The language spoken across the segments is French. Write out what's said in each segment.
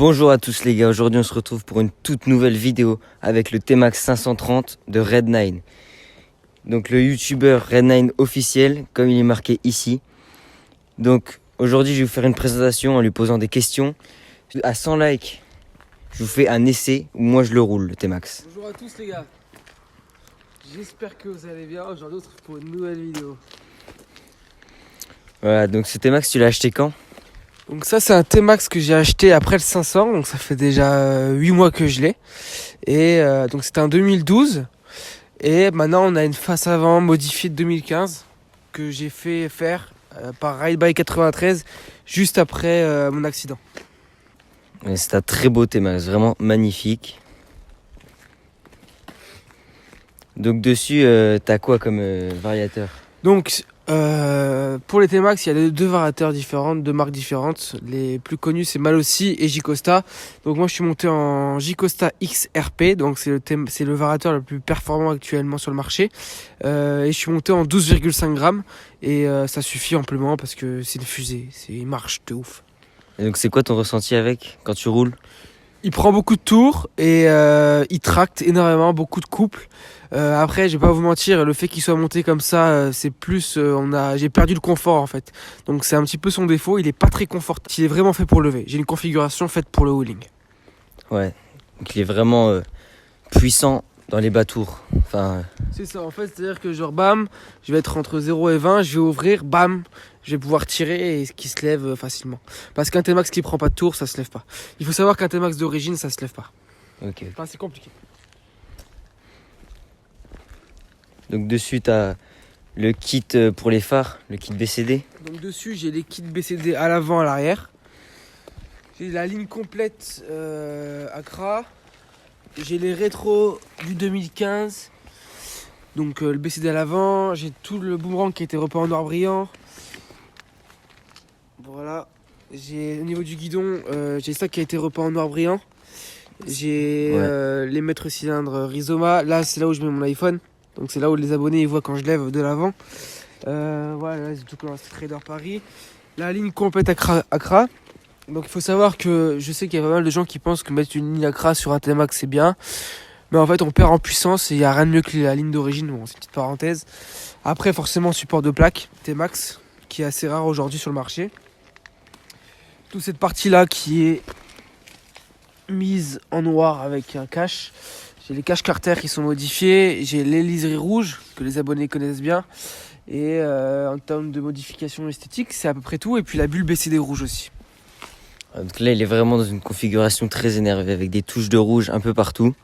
Bonjour à tous les gars, aujourd'hui on se retrouve pour une toute nouvelle vidéo avec le T-Max 530 de Red9. Donc le youtubeur Red9 officiel, comme il est marqué ici. Donc aujourd'hui je vais vous faire une présentation en lui posant des questions. À 100 likes, je vous fais un essai où moi je le roule, le T-Max. Bonjour à tous les gars, j'espère que vous allez bien. Aujourd'hui on se retrouve pour une nouvelle vidéo. Voilà, donc ce T-Max tu l'as acheté quand? Donc ça c'est un T-Max que j'ai acheté après le 500, donc ça fait déjà 8 mois que je l'ai. Et donc c'était en 2012. Et maintenant on a une face avant modifiée de 2015 que j'ai fait faire par Ride by 93 juste après mon accident. C'est un très beau T-Max, vraiment magnifique. Donc dessus t'as quoi comme variateur? Donc pour les T-Max, il y a deux variateurs différents, deux marques différentes. Les plus connus c'est Malossi et J-Costa. Donc moi je suis monté en J-Costa XRP, donc c'est le variateur le plus performant actuellement sur le marché. Et je suis monté en 12,5 grammes et ça suffit amplement parce que c'est une fusée, il marche de ouf. Et donc c'est quoi ton ressenti avec quand tu roules? Il prend beaucoup de tours et il tracte énormément, beaucoup de couples. Après, je vais pas vous mentir, le fait qu'il soit monté comme ça, c'est plus, j'ai perdu le confort en fait. Donc c'est un petit peu son défaut. Il est pas très confortable. Il est vraiment fait pour lever. J'ai une configuration faite pour le wheeling. Ouais, donc il est vraiment puissant dans les bas tours. Enfin, C'est ça. En fait, c'est-à-dire que genre bam, je vais être entre 0 et 20, je vais ouvrir, bam, je vais pouvoir tirer et qui se lève facilement. Parce qu'un T-Max qui prend pas de tour, ça se lève pas. Il faut savoir qu'un T-Max d'origine, ça se lève pas. ok. Enfin, c'est compliqué. Donc dessus, tu as le kit pour les phares, le kit BCD. Donc dessus, j'ai les kits BCD à l'avant, à l'arrière. J'ai la ligne complète Accra. J'ai les rétros du 2015. Donc le BCD à l'avant. J'ai tout le boomerang qui a été repeint en noir brillant. Voilà. J'ai au niveau du guidon, j'ai ça qui a été repeint en noir brillant. J'ai les mètres cylindres Rizoma. Là, c'est là où je mets mon iPhone. Donc c'est là où les abonnés ils voient quand je lève de l'avant. Voilà, c'est tout comme c'est Trader Paris. La ligne complète Accra. Donc il faut savoir que je sais qu'il y a pas mal de gens qui pensent que mettre une ligne Accra sur un T-Max c'est bien. Mais en fait on perd en puissance et il n'y a rien de mieux que la ligne d'origine. Bon, c'est une petite parenthèse. Après forcément support de plaque T-Max qui est assez rare aujourd'hui sur le marché. Toute cette partie là qui est mise en noir avec un cache. J'ai les caches Carter qui sont modifiés. J'ai les liserés rouges que les abonnés connaissent bien. Et en termes de modification esthétique, c'est à peu près tout. Et puis la bulle BCD rouge aussi. Donc là, il est vraiment dans une configuration très énervée avec des touches de rouge un peu partout.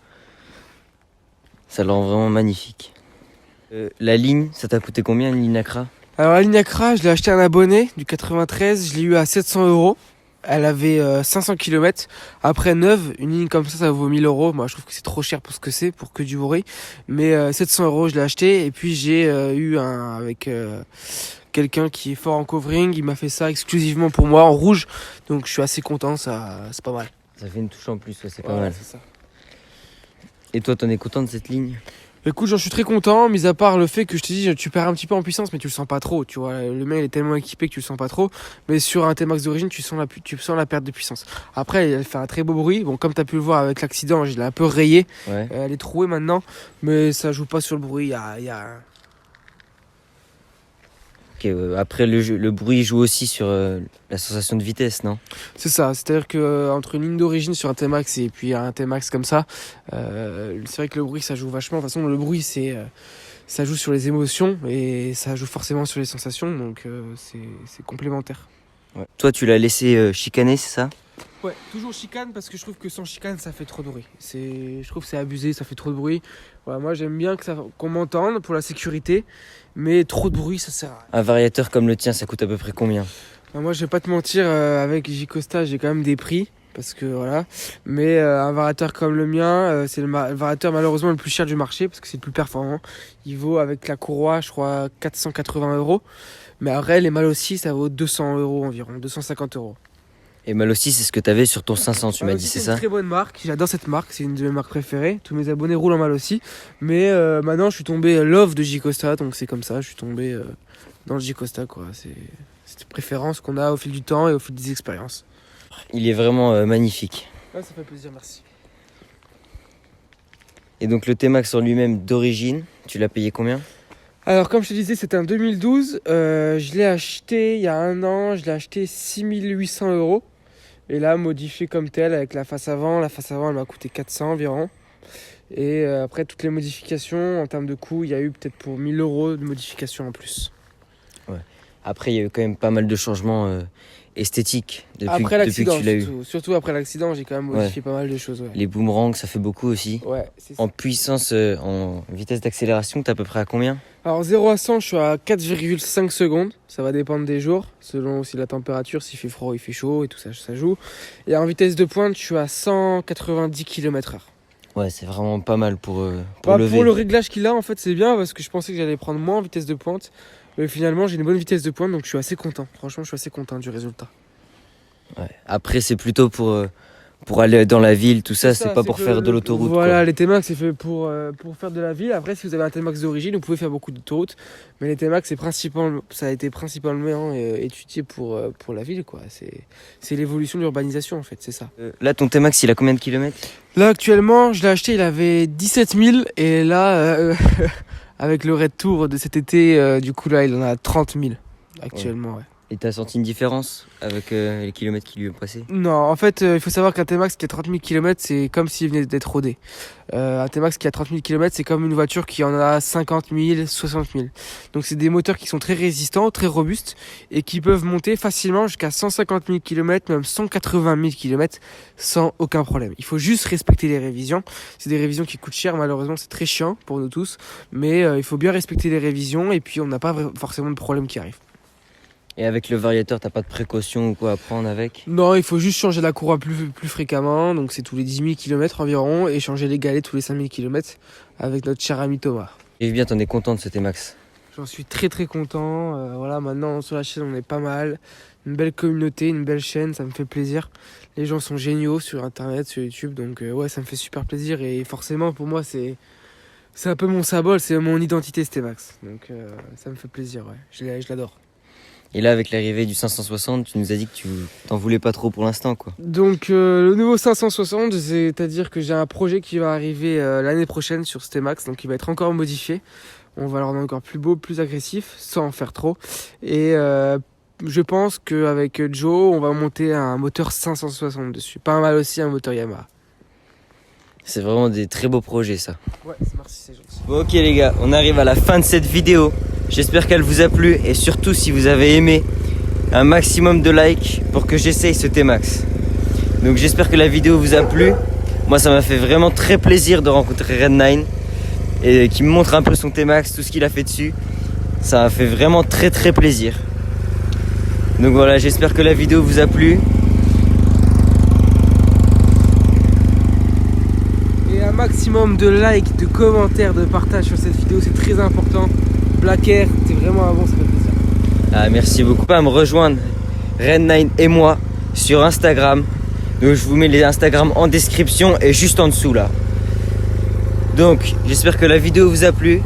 Ça le rend vraiment magnifique. La ligne, ça t'a coûté combien une ligne Accra? Alors la ligne Accra, je l'ai acheté à un abonné du 93. Je l'ai eu à 700 €. Elle avait 500 km. Après neuve, une ligne comme ça vaut 1000 €. Moi, je trouve que c'est trop cher pour ce que c'est, pour que du bruit. Mais 700 €, je l'ai acheté. Et puis j'ai eu un avec quelqu'un qui est fort en covering. Il m'a fait ça exclusivement pour moi en rouge. Donc je suis assez content. Ça, c'est pas mal. Ça fait une touche en plus, ouais, c'est pas Ouais, mal. c'est ça. Et toi, t'en es content de cette ligne? Écoute, j'en suis très content, mis à part le fait que je te dis, tu perds un petit peu en puissance, mais tu le sens pas trop, tu vois. Le mail est tellement équipé que tu le sens pas trop. Mais sur un T-Max d'origine, tu sens la perte de puissance. Après, elle fait un très beau bruit. Bon, comme tu as pu le voir avec l'accident, je l'ai un peu rayé. Ouais. Elle est trouée maintenant, mais ça joue pas sur le bruit. Ok, après, le bruit joue aussi sur la sensation de vitesse, non? C'est ça, c'est-à-dire que entre une ligne d'origine sur un T-Max et puis un T-Max comme ça, c'est vrai que le bruit ça joue vachement. De toute façon, le bruit ça joue sur les émotions et ça joue forcément sur les sensations, donc c'est complémentaire. Ouais. Toi, tu l'as laissé chicaner, c'est ça? Ouais, toujours chicane parce que je trouve que sans chicane ça fait trop de bruit. Je trouve que c'est abusé, ça fait trop de bruit. Ouais, moi j'aime bien qu'on m'entende pour la sécurité, mais trop de bruit ça sert à rien. Un variateur comme le tien, ça coûte à peu près combien? Moi je vais pas te mentir, avec J-Costa j'ai quand même des prix. Parce que voilà. Mais un variateur comme le mien, c'est le variateur malheureusement le plus cher du marché parce que c'est le plus performant. Il vaut avec la courroie, je crois, 480 €. Mais après, les Malossi, ça vaut 200 € environ, 250 €. Et mal aussi, c'est ce que t'avais sur ton 500, tu m'as dit, c'est C'est ça? une très bonne marque, j'adore cette marque, c'est une de mes marques préférées. Tous mes abonnés roulent en Malossi. Mais maintenant, je suis tombé love de J-Costa, donc c'est comme ça, je suis tombé dans le J-Costa, quoi. C'est cette préférence qu'on a au fil du temps et au fil des expériences. Il est vraiment magnifique. Ah, ça fait plaisir, merci. Et donc le T-Max en lui-même d'origine, tu l'as payé combien? Alors comme je te disais, c'était un 2012. Je l'ai acheté il y a un an, je l'ai acheté 6800 €. Et là, modifié comme tel avec la face avant elle m'a coûté 400 environ. Et après toutes les modifications, en termes de coût, il y a eu peut-être pour 1000 € de modifications en plus. Ouais. Après, il y a eu quand même pas mal de changements esthétiques depuis que L'accident, tu l'as eu. surtout après l'accident, j'ai quand même modifié pas mal de choses. Ouais, Les boomerangs, ça fait beaucoup aussi. ouais, c'est ça. En puissance, en vitesse d'accélération, t'es à peu près à combien? Alors 0 à 100, je suis à 4,5 secondes. Ça va dépendre des jours, selon aussi la température, s'il fait froid ou il fait chaud et tout ça, ça joue. Et en vitesse de pointe, je suis à 190 km/h. Ouais, c'est vraiment pas mal pour Pour lever. le réglage qu'il a, en fait, c'est bien parce que je pensais que j'allais prendre moins en vitesse de pointe. Mais finalement, j'ai une bonne vitesse de pointe, donc je suis assez content. Franchement, je suis assez content du résultat. Ouais. Après, c'est plutôt pour aller dans la ville, tout ça, c'est pas pour faire de l'autoroute. Voilà, Quoi. les T-Max, c'est fait pour faire de la ville. Après, si vous avez un T-Max d'origine, vous pouvez faire beaucoup d'autoroutes. Mais les T-Max, ça a été principalement étudié pour la ville, quoi. C'est l'évolution de l'urbanisation, en fait, c'est ça. Là, ton T-Max, il a combien de kilomètres? Là, actuellement, je l'ai acheté, il avait 17 000. Et là, avec le Red Tour de cet été, du coup, là, il en a 30 000 actuellement, ouais. Et t'as senti une différence avec les kilomètres qui lui ont passé? Non, en fait, il faut savoir qu'un T-Max qui a 30 000 km, c'est comme s'il venait d'être rodé. Un T-Max qui a 30 000 km, c'est comme une voiture qui en a 50 000, 60 000. Donc, c'est des moteurs qui sont très résistants, très robustes et qui peuvent monter facilement jusqu'à 150 000 km, même 180 000 km sans aucun problème. Il faut juste respecter les révisions. C'est des révisions qui coûtent cher, malheureusement, c'est très chiant pour nous tous. Mais il faut bien respecter les révisions et puis on n'a pas forcément de problème qui arrive. Et avec le variateur, t'as pas de précaution ou quoi à prendre avec? Non, il faut juste changer la courroie plus fréquemment, donc c'est tous les 10 000 km environ, et changer les galets tous les 5 000 km avec notre cher ami Thomas. Et bien, t'en es content de ce T-Max? J'en suis très très content, voilà, maintenant sur la chaîne on est pas mal, une belle communauté, une belle chaîne, ça me fait plaisir. Les gens sont géniaux sur internet, sur YouTube, donc ouais, ça me fait super plaisir, et forcément pour moi c'est un peu mon symbole, c'est mon identité ce T-Max, donc ça me fait plaisir, ouais, je l'adore. Et là, avec l'arrivée du 560, tu nous as dit que tu t'en voulais pas trop pour l'instant, quoi. Donc le nouveau 560, c'est-à-dire que j'ai un projet qui va arriver l'année prochaine sur ce T-Max, donc il va être encore modifié. On va le rendre encore plus beau, plus agressif, sans en faire trop. Et je pense qu'avec Joe, on va monter un moteur 560 dessus. Pas mal aussi un moteur Yamaha. C'est vraiment des très beaux projets, ça. Ouais, merci, c'est gentil. Bon, ok les gars, on arrive à la fin de cette vidéo. J'espère qu'elle vous a plu et surtout si vous avez aimé, un maximum de likes pour que j'essaye ce T-Max. Donc j'espère que la vidéo vous a plu. Moi ça m'a fait vraiment très plaisir de rencontrer Red9 et qui me montre un peu son T-Max, tout ce qu'il a fait dessus. Ça m'a fait vraiment très très plaisir. Donc voilà, j'espère que la vidéo vous a plu. Un maximum de likes, de commentaires, de partage sur cette vidéo, c'est très important. Black Air, t'es vraiment avant, ça fait plaisir. Ah, merci beaucoup à me rejoindre, Red9 et moi, sur Instagram. Donc je vous mets les Instagram en description et juste en dessous là. Donc j'espère que la vidéo vous a plu.